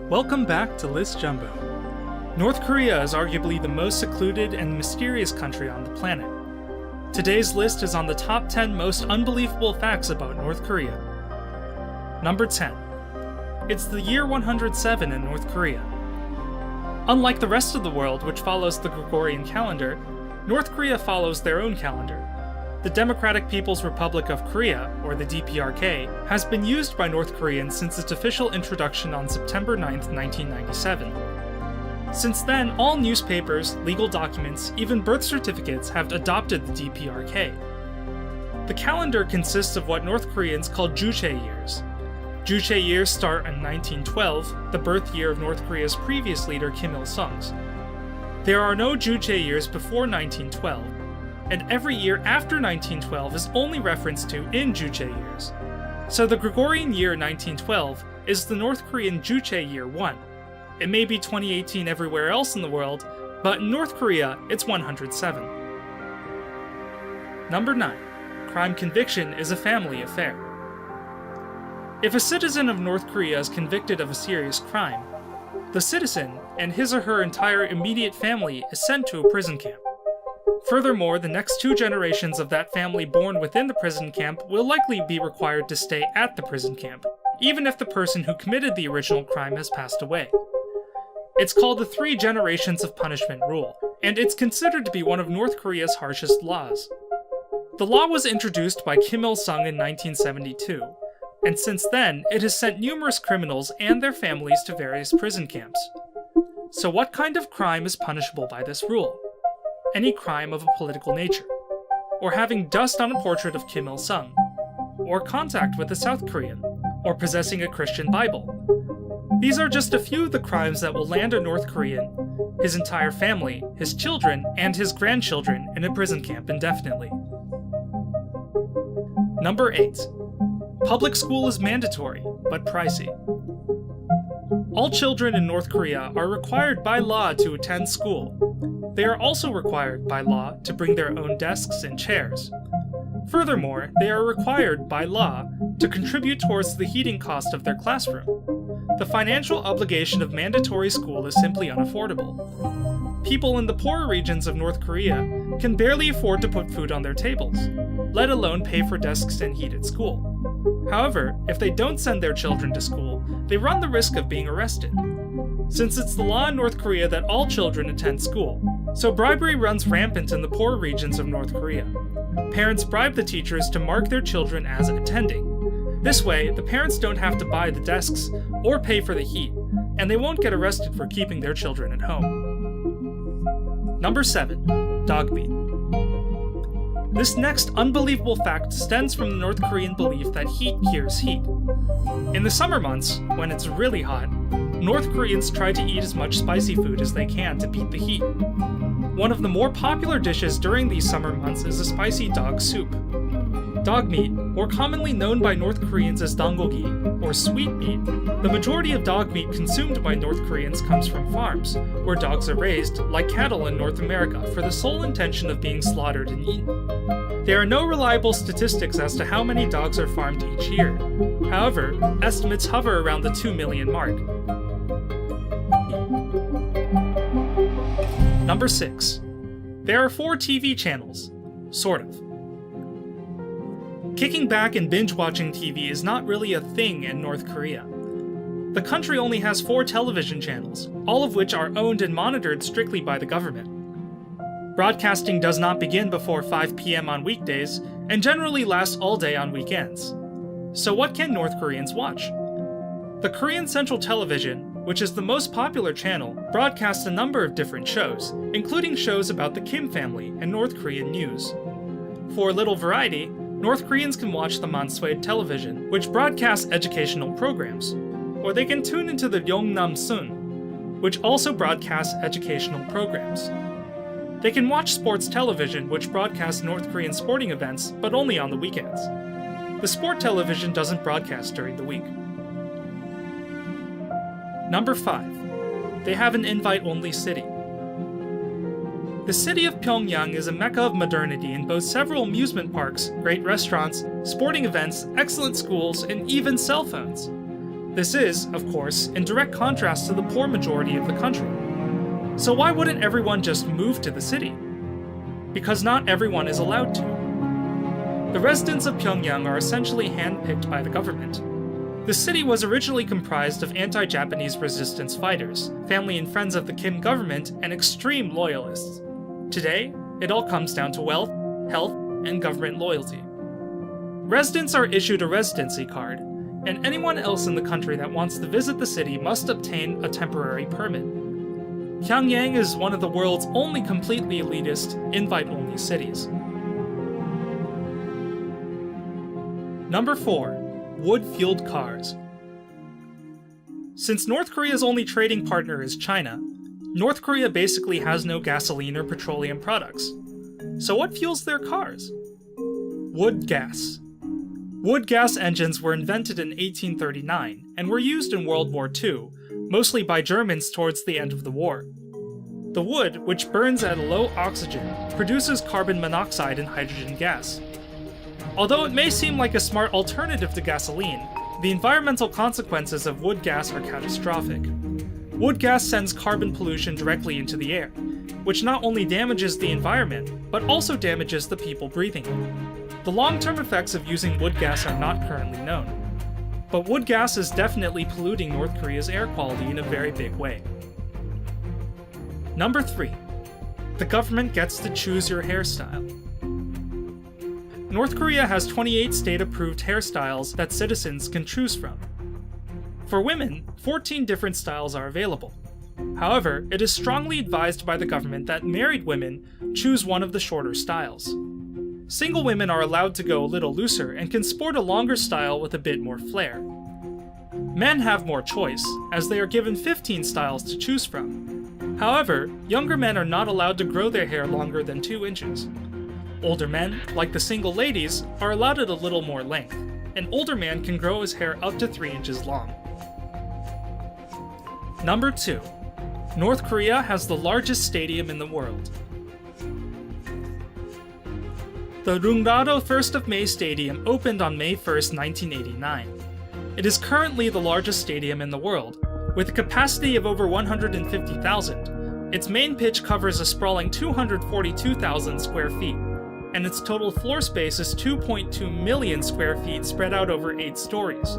Welcome back to List Jumbo. North Korea is arguably the most secluded and mysterious country on the planet. Today's list is on the top 10 most unbelievable facts about North Korea. Number 10. It's the year 107 in North Korea. Unlike the rest of the world, which follows the Gregorian calendar, North Korea follows their own calendar. The Democratic People's Republic of Korea, or the DPRK, has been used by North Koreans since its official introduction on September 9, 1997. Since then, all newspapers, legal documents, even birth certificates have adopted the DPRK. The calendar consists of what North Koreans call Juche years. Juche years start in 1912, the birth year of North Korea's previous leader Kim Il-sung's. There are no Juche years before 1912, and every year after 1912 is only referenced to in Juche years. So the Gregorian year 1912 is the North Korean Juche year 1. It may be 2018 everywhere else in the world, but in North Korea, it's 107. Number 9. Crime conviction is a family affair. If a citizen of North Korea is convicted of a serious crime, the citizen and his or her entire immediate family is sent to a prison camp. Furthermore, the next 2 generations of that family born within the prison camp will likely be required to stay at the prison camp, even if the person who committed the original crime has passed away. It's called the 3 generations of punishment rule, and it's considered to be one of North Korea's harshest laws. The law was introduced by Kim Il-sung in 1972, and since then, it has sent numerous criminals and their families to various prison camps. So what kind of crime is punishable by this rule? Any crime of a political nature, or having dust on a portrait of Kim Il-sung, or contact with a South Korean, or possessing a Christian Bible. These are just a few of the crimes that will land a North Korean, his entire family, his children, and his grandchildren in a prison camp indefinitely. Number 8. Public school is mandatory, but pricey. All children in North Korea are required by law to attend school. They are also required by law to bring their own desks and chairs. Furthermore, they are required by law to contribute towards the heating cost of their classroom. The financial obligation of mandatory school is simply unaffordable. People in the poorer regions of North Korea can barely afford to put food on their tables, let alone pay for desks and heat at school. However, if they don't send their children to school, they run the risk of being arrested. Since it's the law in North Korea that all children attend school, so bribery runs rampant in the poor regions of North Korea. Parents bribe the teachers to mark their children as attending. This way, the parents don't have to buy the desks or pay for the heat, and they won't get arrested for keeping their children at home. Number 7. Dog meat. This next unbelievable fact stems from the North Korean belief that heat cures heat. In the summer months, when it's really hot, North Koreans try to eat as much spicy food as they can to beat the heat. One of the more popular dishes during these summer months is a spicy dog soup. Dog meat, more commonly known by North Koreans as dangogi, or sweet meat, the majority of dog meat consumed by North Koreans comes from farms, where dogs are raised, like cattle in North America, for the sole intention of being slaughtered and eaten. There are no reliable statistics as to how many dogs are farmed each year. However, estimates hover around the 2 million mark. Number 6. There are 4 TV channels. Sort of. Kicking back and binge-watching TV is not really a thing in North Korea. The country only has 4 television channels, all of which are owned and monitored strictly by the government. Broadcasting does not begin before 5 p.m. on weekdays, and generally lasts all day on weekends. So what can North Koreans watch? The Korean Central Television, which is the most popular channel, broadcasts a number of different shows, including shows about the Kim family and North Korean news. For a little variety, North Koreans can watch the Mansudae Television, which broadcasts educational programs, or they can tune into the Yongnam Sun, which also broadcasts educational programs. They can watch sports television, which broadcasts North Korean sporting events, but only on the weekends. The sport television doesn't broadcast during the week. Number 5. They have an invite-only city. The city of Pyongyang is a mecca of modernity and boasts several amusement parks, great restaurants, sporting events, excellent schools, and even cell phones. This is, of course, in direct contrast to the poor majority of the country. So why wouldn't everyone just move to the city? Because not everyone is allowed to. The residents of Pyongyang are essentially handpicked by the government. The city was originally comprised of anti-Japanese resistance fighters, family and friends of the Kim government, and extreme loyalists. Today, it all comes down to wealth, health, and government loyalty. Residents are issued a residency card, and anyone else in the country that wants to visit the city must obtain a temporary permit. Pyongyang is one of the world's only completely elitist, invite-only cities. Number 4. Wood-fueled cars. Since North Korea's only trading partner is China, North Korea basically has no gasoline or petroleum products. So what fuels their cars? Wood gas. Wood gas engines were invented in 1839 and were used in World War II, mostly by Germans towards the end of the war. The wood, which burns at a low oxygen, produces carbon monoxide and hydrogen gas. Although it may seem like a smart alternative to gasoline, the environmental consequences of wood gas are catastrophic. Wood gas sends carbon pollution directly into the air, which not only damages the environment, but also damages the people breathing it. The long-term effects of using wood gas are not currently known. But wood gas is definitely polluting North Korea's air quality in a very big way. Number 3. The government gets to choose your hairstyle. North Korea has 28 state-approved hairstyles that citizens can choose from. For women, 14 different styles are available. However, it is strongly advised by the government that married women choose one of the shorter styles. Single women are allowed to go a little looser and can sport a longer style with a bit more flair. Men have more choice, as they are given 15 styles to choose from. However, younger men are not allowed to grow their hair longer than 2 inches. Older men, like the single ladies, are allowed at a little more length. An older man can grow his hair up to 3 inches long. Number 2. North Korea has the largest stadium in the world. The Rungrado 1st of May Stadium opened on May 1, 1989. It is currently the largest stadium in the world, with a capacity of over 150,000. Its main pitch covers a sprawling 242,000 square feet, and its total floor space is 2.2 million square feet spread out over 8 stories.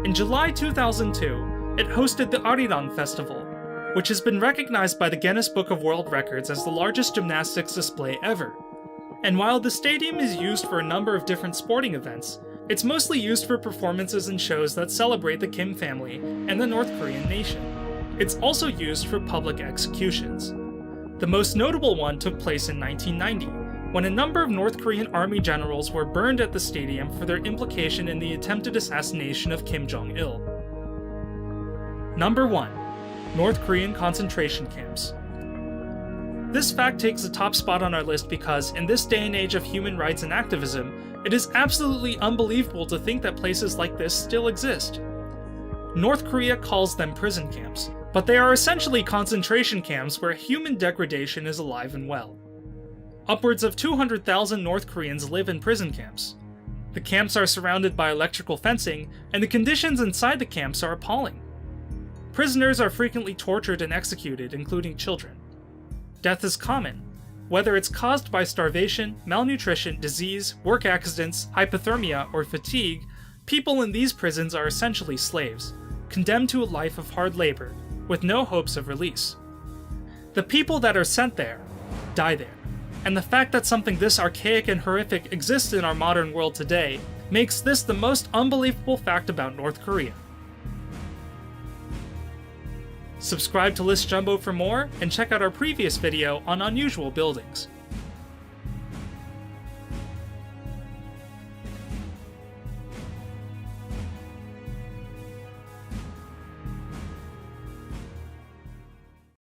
In July 2002, it hosted the Arirang Festival, which has been recognized by the Guinness Book of World Records as the largest gymnastics display ever. And while the stadium is used for a number of different sporting events, it's mostly used for performances and shows that celebrate the Kim family and the North Korean nation. It's also used for public executions. The most notable one took place in 1990, when a number of North Korean army generals were burned at the stadium for their implication in the attempted assassination of Kim Jong-il. Number 1. North Korean concentration camps. This fact takes the top spot on our list because, in this day and age of human rights and activism, it is absolutely unbelievable to think that places like this still exist. North Korea calls them prison camps, but they are essentially concentration camps where human degradation is alive and well. Upwards of 200,000 North Koreans live in prison camps. The camps are surrounded by electrical fencing, and the conditions inside the camps are appalling. Prisoners are frequently tortured and executed, including children. Death is common, whether it's caused by starvation, malnutrition, disease, work accidents, hypothermia, or fatigue. People in these prisons are essentially slaves, condemned to a life of hard labor, with no hopes of release. The people that are sent there die there, and the fact that something this archaic and horrific exists in our modern world today makes this the most unbelievable fact about North Korea. Subscribe to List Jumbo for more, and check out our previous video on unusual buildings.